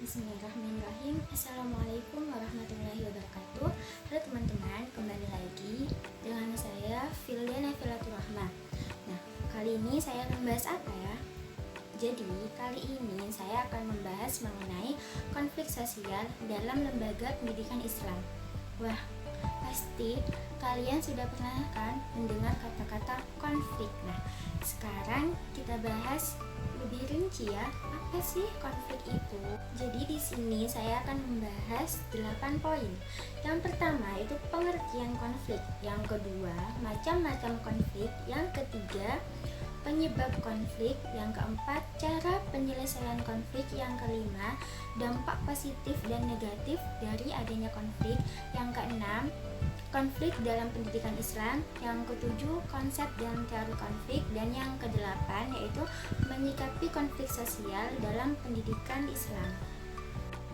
Bismillahirrahmanirrahim. Assalamualaikum warahmatullahi wabarakatuh. Halo teman-teman, kembali lagi dengan saya Filiana Filaturahma. Nah, kali ini saya akan membahas apa ya? Jadi, kali ini saya akan membahas mengenai konflik sosial dalam lembaga pendidikan Islam. Wah, pasti kalian sudah pernah kan mendengar kata-kata konflik. Nah, sekarang kita bahas lebih rinci ya, apa sih konflik itu? Jadi di sini saya akan membahas 8 poin. Yang pertama itu pengertian konflik, yang kedua macam-macam konflik, yang ketiga penyebab konflik, yang keempat cara penyelesaian konflik, yang kelima dampak positif dan negatif dari adanya konflik, yang keenam konflik dalam pendidikan Islam, yang ketujuh konsep dan teori konflik, dan yang kedelapan yaitu menyikapi konflik sosial dalam pendidikan Islam.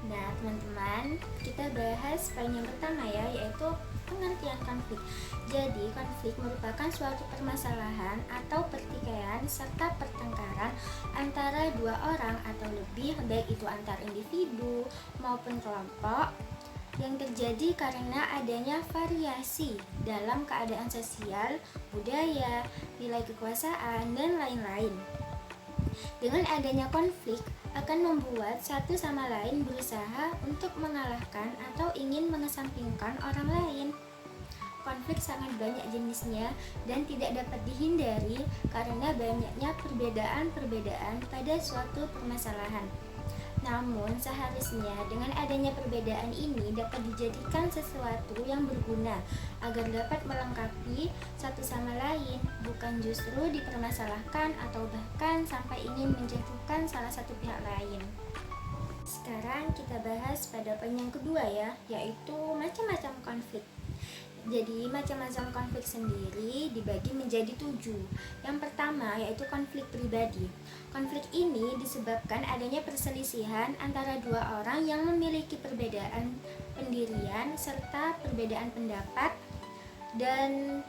Nah teman-teman, kita bahas poin yang pertama ya, yaitu pengertian konflik. Jadi konflik merupakan suatu permasalahan atau pertikaian serta pertengkaran antara dua orang atau lebih, baik itu antar individu maupun kelompok, yang terjadi karena adanya variasi dalam keadaan sosial, budaya, nilai kekuasaan, dan lain-lain. Dengan adanya konflik akan membuat satu sama lain berusaha untuk mengalahkan atau ingin mengesampingkan orang lain. Konflik sangat banyak jenisnya dan tidak dapat dihindari karena banyaknya perbedaan-perbedaan pada suatu permasalahan. Namun seharusnya dengan adanya perbedaan ini dapat dijadikan sesuatu yang berguna agar dapat melengkapi satu sama lain, bukan justru dipermasalahkan atau bahkan sampai ingin menjatuhkan salah satu pihak lain. Sekarang kita bahas pada poin yang kedua ya, yaitu macam-macam konflik. Jadi macam-macam konflik sendiri dibagi menjadi 7. Yang pertama yaitu konflik pribadi. Konflik ini disebabkan adanya perselisihan antara dua orang yang memiliki perbedaan pendirian serta perbedaan pendapat dan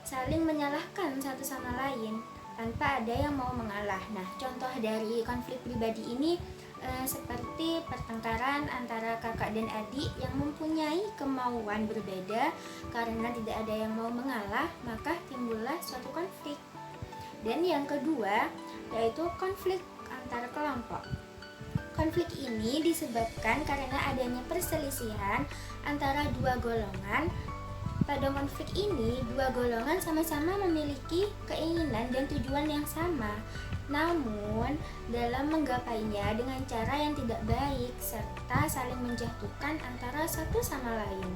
saling menyalahkan satu sama lain tanpa ada yang mau mengalah. Nah, contoh dari konflik pribadi ini seperti pertengkaran antara kakak dan adik yang mempunyai kemauan berbeda. Karena tidak ada yang mau mengalah, maka timbullah suatu konflik. Dan yang kedua yaitu konflik antar kelompok. Konflik ini disebabkan karena adanya perselisihan antara dua golongan. Pada konflik ini, dua golongan sama-sama memiliki keinginan dan tujuan yang sama, namun dalam menggapainya dengan cara yang tidak baik serta saling menjatuhkan antara satu sama lain.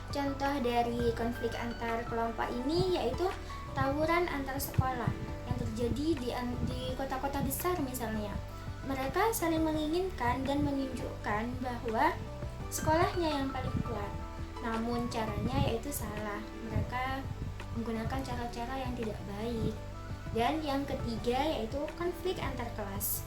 Contoh dari konflik antar kelompok ini yaitu tawuran antar sekolah yang terjadi di kota-kota besar misalnya. Mereka saling menginginkan dan menunjukkan bahwa sekolahnya yang paling kuat. Namun caranya yaitu salah. Mereka menggunakan cara-cara yang tidak baik. Dan yang ketiga yaitu konflik antar kelas.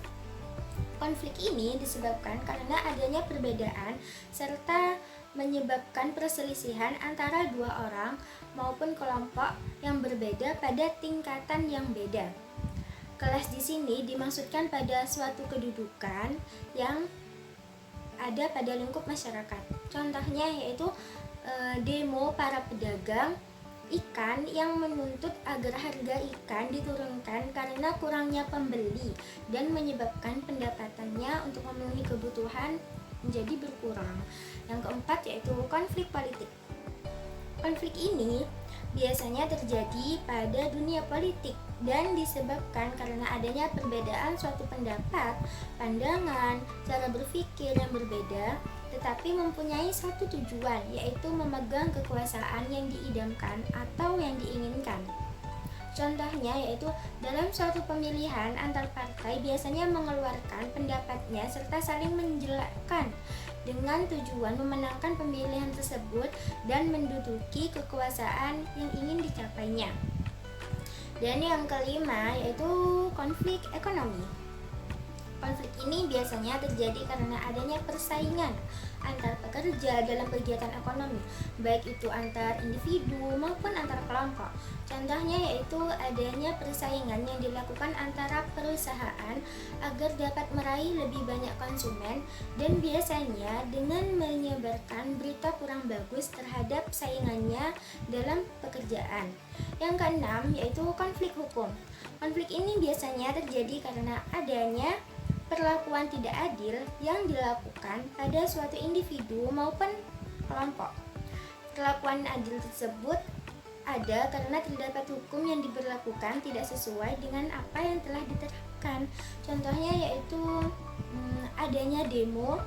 Konflik ini disebabkan karena adanya perbedaan serta menyebabkan perselisihan antara dua orang maupun kelompok yang berbeda pada tingkatan yang beda. Kelas di sini dimaksudkan pada suatu kedudukan yang ada pada lingkup masyarakat. Contohnya yaitu demo para pedagang ikan yang menuntut agar harga ikan diturunkan karena kurangnya pembeli dan menyebabkan pendapatannya untuk memenuhi kebutuhan menjadi berkurang. Yang keempat yaitu konflik politik. Konflik ini biasanya terjadi pada dunia politik dan disebabkan karena adanya perbedaan suatu pendapat, pandangan, cara berpikir yang berbeda tetapi mempunyai satu tujuan, yaitu memegang kekuasaan yang diidamkan atau yang diinginkan. Contohnya yaitu dalam suatu pemilihan antar partai biasanya mengeluarkan pendapatnya serta saling menjelekkan dengan tujuan memenangkan pemilihan tersebut dan menduduki kekuasaan yang ingin dicapainya. Dan yang kelima yaitu konflik ekonomi. Konflik ini biasanya terjadi karena adanya persaingan antar pekerja dalam kegiatan ekonomi, baik itu antar individu maupun antar kelompok. Contohnya yaitu adanya persaingan yang dilakukan antara perusahaan agar dapat meraih lebih banyak konsumen, dan biasanya dengan menyebarkan berita kurang bagus terhadap saingannya dalam pekerjaan. Yang keenam yaitu konflik hukum. Konflik ini biasanya terjadi karena adanya perlakuan tidak adil yang dilakukan pada suatu individu maupun kelompok. Perlakuan adil tersebut ada karena terdapat hukum yang diberlakukan tidak sesuai dengan apa yang telah diterapkan. Contohnya yaitu adanya demo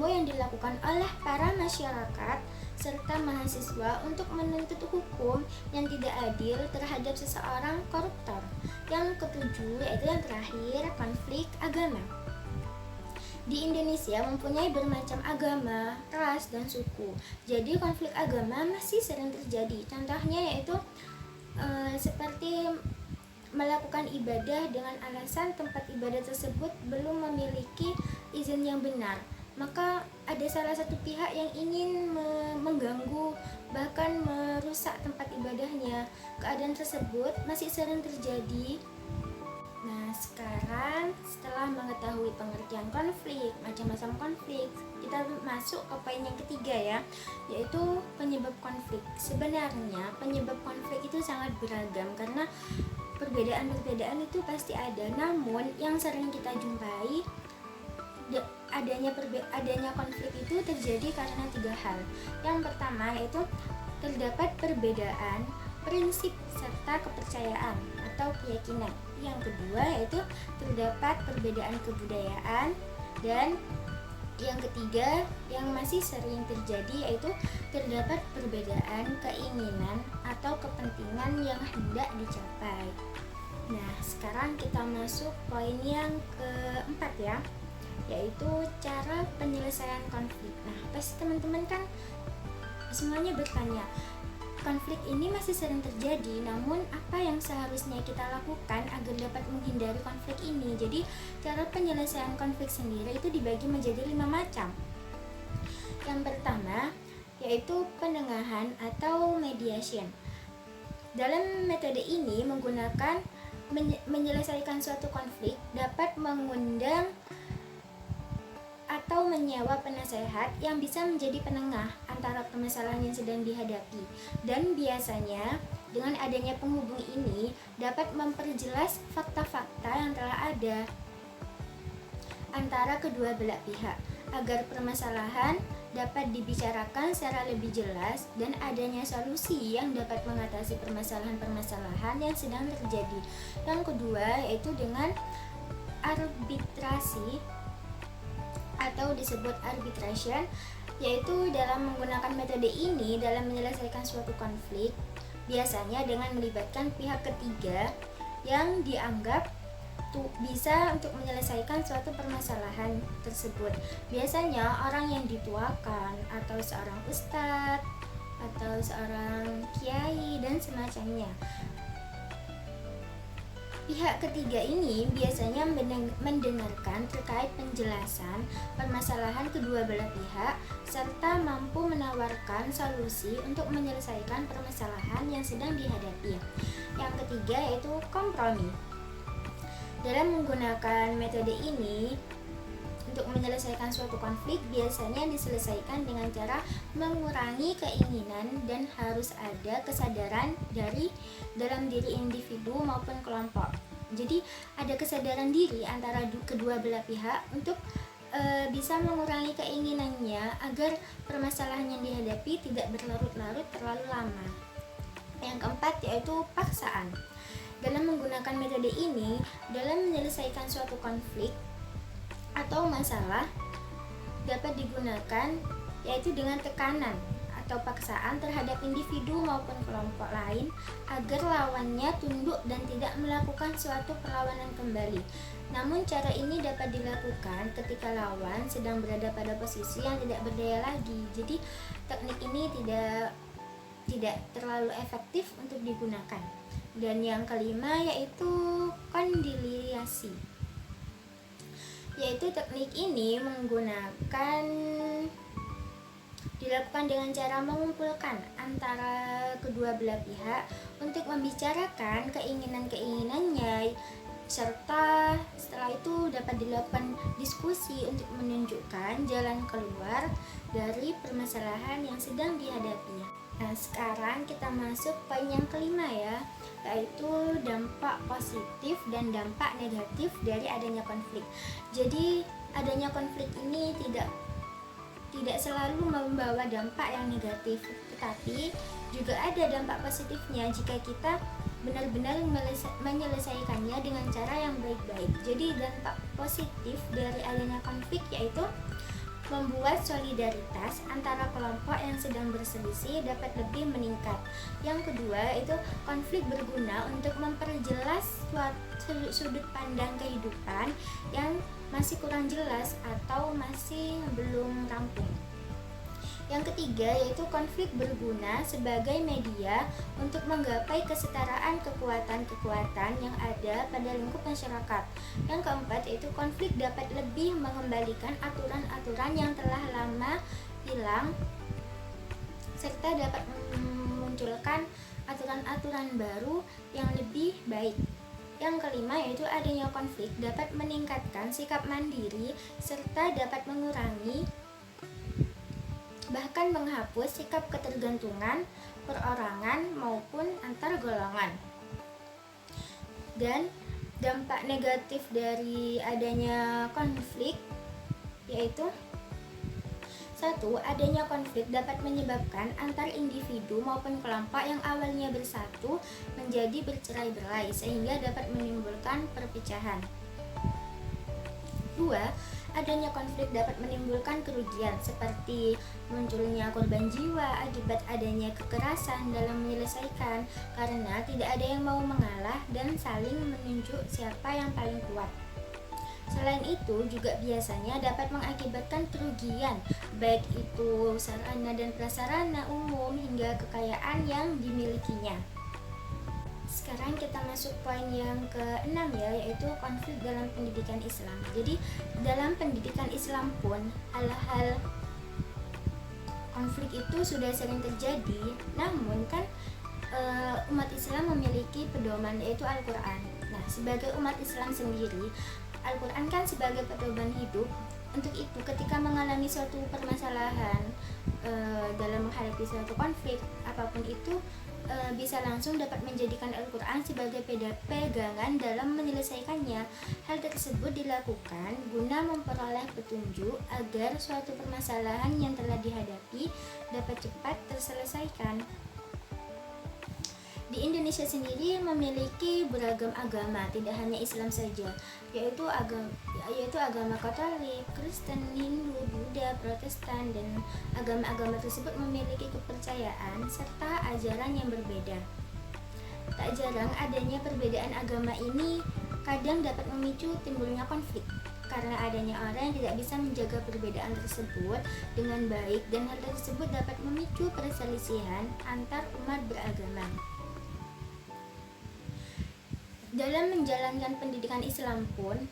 yang dilakukan oleh para masyarakat serta mahasiswa untuk menuntut hukum yang tidak adil terhadap seseorang koruptor. Yang ketujuh yaitu yang terakhir, konflik agama. Di Indonesia mempunyai bermacam agama, ras, dan suku. Jadi konflik agama masih sering terjadi. Contohnya yaitu seperti melakukan ibadah dengan alasan tempat ibadah tersebut belum memiliki izin yang benar, maka ada salah satu pihak yang ingin mengganggu bahkan merusak tempat ibadahnya. Keadaan tersebut masih sering terjadi. Nah, sekarang setelah mengetahui pengertian konflik, macam-macam konflik, kita masuk ke poin yang ketiga ya, yaitu penyebab konflik. Sebenarnya penyebab konflik itu sangat beragam karena perbedaan-perbedaan itu pasti ada, namun yang sering kita jumpai adanya konflik itu terjadi karena tiga hal. Yang pertama yaitu terdapat perbedaan prinsip serta kepercayaan atau keyakinan. Yang kedua yaitu terdapat perbedaan kebudayaan, dan yang ketiga yang masih sering terjadi yaitu terdapat perbedaan keinginan atau kepentingan yang hendak dicapai. Nah, sekarang kita masuk poin yang keempat ya, yaitu cara penyelesaian konflik. Nah, pasti teman-teman kan semuanya bertanya, konflik ini masih sering terjadi, namun apa yang seharusnya kita lakukan agar dapat menghindari konflik ini? Jadi, cara penyelesaian konflik sendiri itu dibagi menjadi 5 macam. Yang pertama, yaitu penengahan atau mediation. Dalam metode ini menggunakan menyelesaikan suatu konflik dapat mengundang atau menyewa penasehat yang bisa menjadi penengah antara permasalahan yang sedang dihadapi, dan biasanya dengan adanya penghubung ini dapat memperjelas fakta-fakta yang telah ada antara kedua belah pihak agar permasalahan dapat dibicarakan secara lebih jelas dan adanya solusi yang dapat mengatasi permasalahan-permasalahan yang sedang terjadi. Yang kedua yaitu dengan arbitrasi atau disebut arbitration, yaitu dalam menggunakan metode ini dalam menyelesaikan suatu konflik biasanya dengan melibatkan pihak ketiga yang dianggap bisa untuk menyelesaikan suatu permasalahan tersebut. Biasanya orang yang dituakan atau seorang ustadz atau seorang kiai dan semacamnya. Pihak ketiga ini biasanya mendengarkan terkait penjelasan permasalahan kedua belah pihak serta mampu menawarkan solusi untuk menyelesaikan permasalahan yang sedang dihadapi. Yang ketiga yaitu kompromi. Dalam menggunakan metode ini untuk menyelesaikan suatu konflik biasanya diselesaikan dengan cara mengurangi keinginan dan harus ada kesadaran dalam diri individu maupun kelompok. Jadi ada kesadaran diri antara kedua belah pihak untuk bisa mengurangi keinginannya agar permasalahan yang dihadapi tidak berlarut-larut terlalu lama. Yang keempat yaitu paksaan. Dalam menggunakan metode ini dalam menyelesaikan suatu konflik atau masalah dapat digunakan yaitu dengan tekanan atau paksaan terhadap individu maupun kelompok lain agar lawannya tunduk dan tidak melakukan suatu perlawanan kembali. Namun cara ini dapat dilakukan ketika lawan sedang berada pada posisi yang tidak berdaya lagi. Jadi teknik ini tidak terlalu efektif untuk digunakan. Dan yang kelima yaitu kondiliasi. yaitu teknik ini dilakukan dengan cara mengumpulkan antara kedua belah pihak untuk membicarakan keinginan-keinginannya, serta setelah itu dapat dilakukan diskusi untuk menunjukkan jalan keluar dari permasalahan yang sedang dihadapi. Nah, sekarang kita masuk poin yang kelima ya, yaitu dampak positif dan dampak negatif dari adanya konflik. Jadi adanya konflik ini tidak selalu membawa dampak yang negatif, tetapi juga ada dampak positifnya jika kita benar-benar menyelesaikannya dengan cara yang baik-baik. Jadi dampak positif dari adanya konflik yaitu membuat solidaritas antara kelompok yang sedang berselisih dapat lebih meningkat. Yang kedua, itu konflik berguna untuk memperjelas sudut pandang kehidupan yang masih kurang jelas atau masih belum rampung. Yang ketiga, yaitu konflik berguna sebagai media untuk menggapai kesetaraan kekuatan-kekuatan yang ada pada lingkup masyarakat. Yang keempat, yaitu konflik dapat lebih mengembalikan aturan-aturan yang telah lama hilang serta dapat memunculkan aturan-aturan baru yang lebih baik. Yang kelima, yaitu adanya konflik dapat meningkatkan sikap mandiri serta dapat mengurangi bahkan menghapus sikap ketergantungan perorangan maupun antar golongan. Dan dampak negatif dari adanya konflik yaitu 1. Adanya konflik dapat menyebabkan antar individu maupun kelompok yang awalnya bersatu menjadi bercerai-berai sehingga dapat menimbulkan perpecahan. 2. Adanya konflik dapat menimbulkan kerugian seperti munculnya korban jiwa akibat adanya kekerasan dalam menyelesaikan karena tidak ada yang mau mengalah dan saling menunjuk siapa yang paling kuat. Selain itu juga biasanya dapat mengakibatkan kerugian baik itu sarana dan prasarana umum hingga kekayaan yang dimilikinya. Sekarang kita masuk poin yang ke-6 ya, yaitu konflik dalam pendidikan Islam. Jadi dalam pendidikan Islam pun hal-hal konflik itu sudah sering terjadi, namun kan umat Islam memiliki pedoman yaitu Al-Quran. Nah, sebagai umat Islam sendiri, Al-Quran kan sebagai pedoman hidup. Untuk itu ketika mengalami suatu permasalahan dalam menghadapi suatu konflik apapun itu, bisa langsung dapat menjadikan Al-Quran sebagai pegangan dalam menyelesaikannya. Hal tersebut dilakukan guna memperoleh petunjuk agar suatu permasalahan yang telah dihadapi dapat cepat terselesaikan. Di Indonesia sendiri memiliki beragam agama, tidak hanya Islam saja, yaitu agama Katolik, Kristen, Hindu, Buddha, Protestan, dan agama-agama tersebut memiliki kepercayaan serta ajaran yang berbeda. Tak jarang adanya perbedaan agama ini kadang dapat memicu timbulnya konflik karena adanya orang yang tidak bisa menjaga perbedaan tersebut dengan baik, dan hal tersebut dapat memicu perselisihan antar umat beragama. Dalam menjalankan pendidikan Islam pun,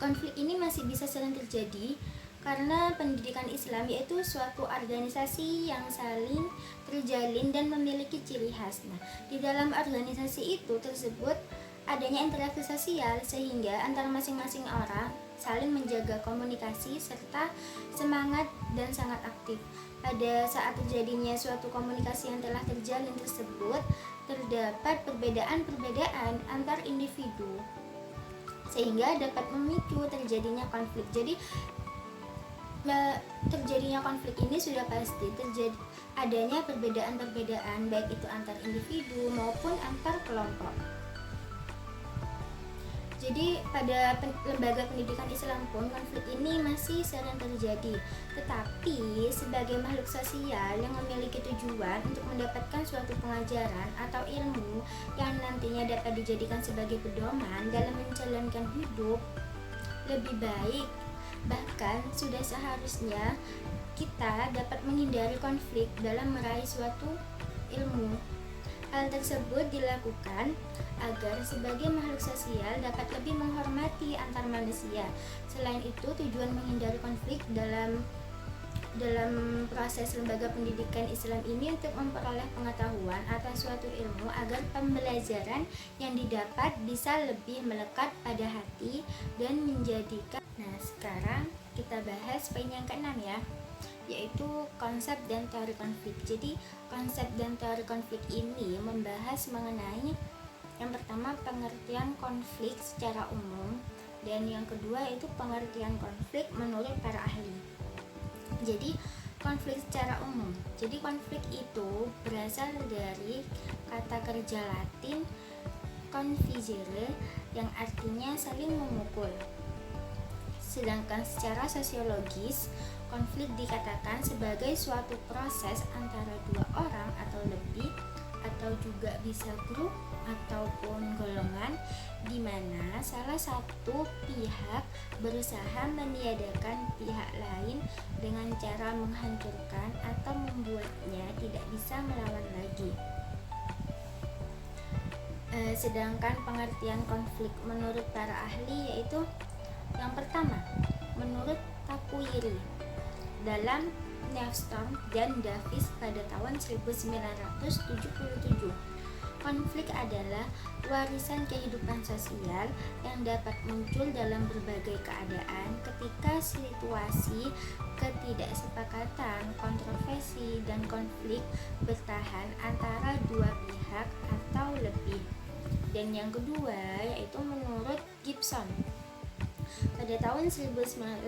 konflik ini masih bisa sering terjadi karena pendidikan Islam yaitu suatu organisasi yang saling terjalin dan memiliki ciri khas. Nah, di dalam organisasi itu tersebut adanya interaksi sosial sehingga antara masing-masing orang saling menjaga komunikasi serta semangat dan sangat aktif. Pada saat terjadinya suatu komunikasi yang telah terjalin tersebut, terdapat perbedaan-perbedaan antar individu sehingga dapat memicu terjadinya konflik. Jadi terjadinya konflik ini sudah pasti terjadi adanya perbedaan-perbedaan baik itu antar individu maupun antar kelompok. Jadi pada lembaga pendidikan Islam pun konflik ini masih sering terjadi. Tetapi sebagai makhluk sosial yang memiliki tujuan untuk mendapatkan suatu pengajaran atau ilmu yang nantinya dapat dijadikan sebagai pedoman dalam menjalankan hidup lebih baik, bahkan sudah seharusnya kita dapat menghindari konflik dalam meraih suatu ilmu. Hal tersebut dilakukan agar sebagai makhluk sosial dapat lebih menghormati antar manusia. Selain itu, tujuan menghindari konflik dalam proses lembaga pendidikan Islam ini untuk memperoleh pengetahuan atau suatu ilmu agar pembelajaran yang didapat bisa lebih melekat pada hati dan menjadikan. Nah, sekarang kita bahas poin yang keenam ya, yaitu konsep dan teori konflik. Jadi, konsep dan teori konflik ini membahas mengenai yang pertama pengertian konflik secara umum, dan yang kedua yaitu pengertian konflik menurut para ahli. Jadi, konflik secara umum. Jadi, konflik itu berasal dari kata kerja Latin configere yang artinya saling memukul. Sedangkan secara sosiologis, konflik dikatakan sebagai suatu proses antara dua orang atau lebih, atau juga bisa grup ataupun golongan, di mana salah satu pihak berusaha meniadakan pihak lain dengan cara menghancurkan atau membuatnya tidak bisa melawan lagi. Sedangkan pengertian konflik menurut para ahli yaitu yang pertama, menurut Takuiri dalam Newstorm dan Davis pada tahun 1977, konflik adalah warisan kehidupan sosial yang dapat muncul dalam berbagai keadaan ketika situasi ketidaksepakatan, kontroversi, dan konflik bertahan antara dua pihak atau lebih. Dan yang kedua yaitu menurut Gibson pada tahun 1997,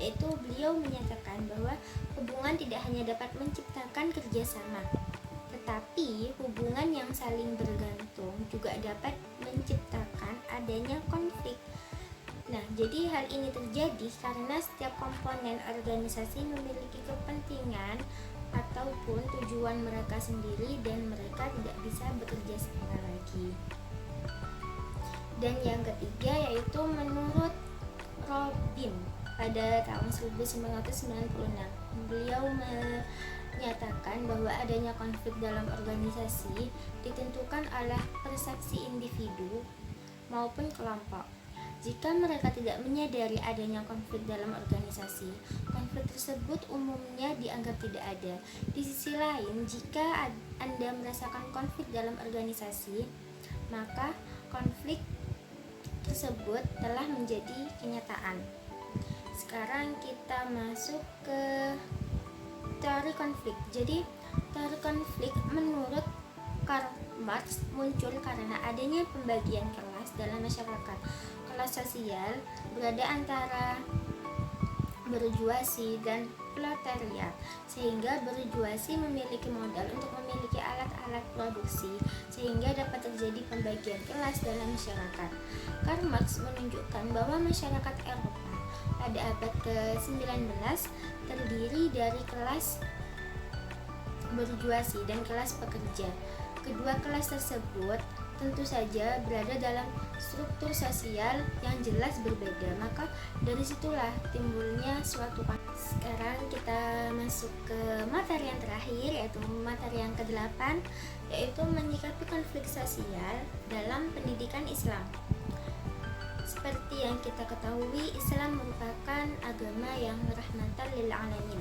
yaitu beliau menyatakan bahwa hubungan tidak hanya dapat menciptakan kerjasama, tetapi hubungan yang saling bergantung juga dapat menciptakan adanya konflik. Nah, jadi hal ini terjadi karena setiap komponen organisasi memiliki kepentingan ataupun tujuan mereka sendiri dan mereka tidak bisa bekerja sama lagi. Dan yang ketiga yaitu menurut Robin pada tahun 1996, beliau menyatakan bahwa adanya konflik dalam organisasi ditentukan oleh persepsi individu maupun kelompok. Jika mereka tidak menyadari adanya konflik dalam organisasi, konflik tersebut umumnya dianggap tidak ada. Di sisi lain, jika Anda merasakan konflik dalam organisasi, maka konflik tersebut telah menjadi kenyataan. Sekarang kita masuk ke teori konflik. Jadi, teori konflik menurut Karl Marx muncul karena adanya pembagian kelas dalam masyarakat. Kelas sosial berada antara burjuasi dan proletariat, sehingga burjuasi memiliki modal untuk memiliki alat-alat produksi, sehingga dapat terjadi pembagian kelas dalam masyarakat. Karl Marx menunjukkan bahwa masyarakat Eropa pada abad ke-19 terdiri dari kelas burjuasi dan kelas pekerja. Kedua kelas tersebut tentu saja berada dalam struktur sosial yang jelas berbeda, maka dari situlah timbulnya suatu konflik. Sekarang kita masuk ke materi yang terakhir, yaitu materi yang ke-8, yaitu menyikapi konflik sosial dalam pendidikan Islam. Seperti yang kita ketahui, Islam merupakan agama yang rahmatan lil alamin.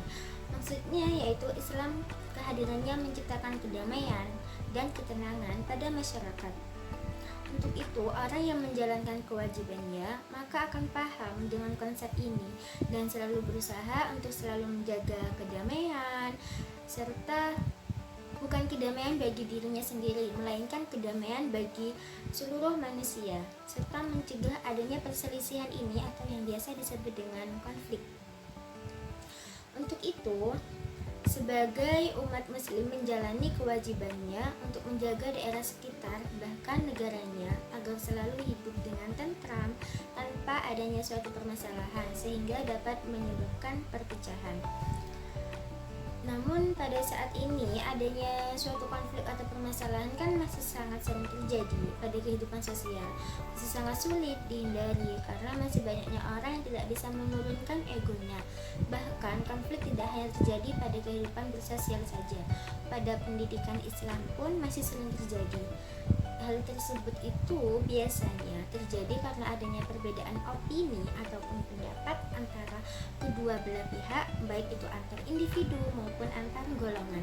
Maksudnya yaitu Islam kehadirannya menciptakan kedamaian dan ketenangan pada masyarakat. Untuk itu, orang yang menjalankan kewajibannya maka akan paham dengan konsep ini dan selalu berusaha untuk selalu menjaga kedamaian, serta bukan kedamaian bagi dirinya sendiri, melainkan kedamaian bagi seluruh manusia, serta mencegah adanya perselisihan ini atau yang biasa disebut dengan konflik. Untuk itu, sebagai umat muslim menjalani kewajibannya untuk menjaga daerah sekitar bahkan negaranya agar selalu hidup dengan tentram tanpa adanya suatu permasalahan sehingga dapat menyebabkan perpecahan. Namun pada saat ini adanya suatu konflik atau permasalahan kan masih sangat sering terjadi pada kehidupan sosial. Masih sangat sulit dihindari karena masih banyaknya orang yang tidak bisa menurunkan egonya. Bahkan konflik tidak hanya terjadi pada kehidupan bersosial saja. Pada pendidikan Islam pun masih sering terjadi. Hal tersebut itu biasanya terjadi karena adanya perbedaan opini ataupun pendapat antara kedua belah pihak, baik itu antar individu maupun antar golongan.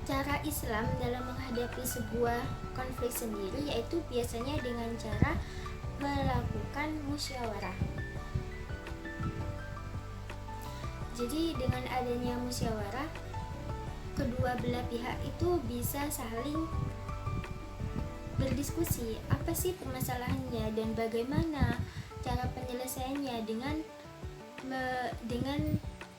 Cara Islam dalam menghadapi sebuah konflik sendiri yaitu biasanya dengan cara melakukan musyawarah. Jadi dengan adanya musyawarah, kedua belah pihak itu bisa saling berdiskusi apa sih permasalahannya dan bagaimana cara penyelesaiannya dengan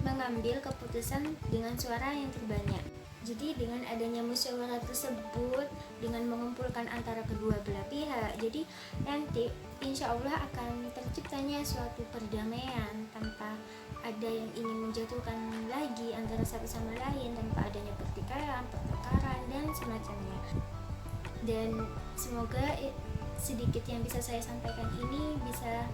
mengambil keputusan dengan suara yang terbanyak. Jadi dengan adanya musyawarah tersebut, dengan mengumpulkan antara kedua belah pihak, jadi nanti insya Allah akan terciptanya suatu perdamaian tanpa ada yang ingin menjatuhkan lagi antara satu sama lain, tanpa adanya pertikaian, pertengkaran dan semacamnya. Dan semoga sedikit yang bisa saya sampaikan ini bisa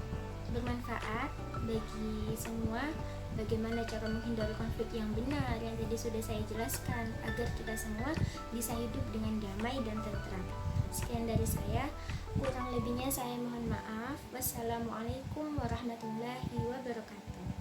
bermanfaat bagi semua, bagaimana cara menghindari konflik yang benar yang tadi sudah saya jelaskan agar kita semua bisa hidup dengan damai dan tentram. Sekian dari saya, kurang lebihnya saya mohon maaf. Wassalamualaikum warahmatullahi wabarakatuh.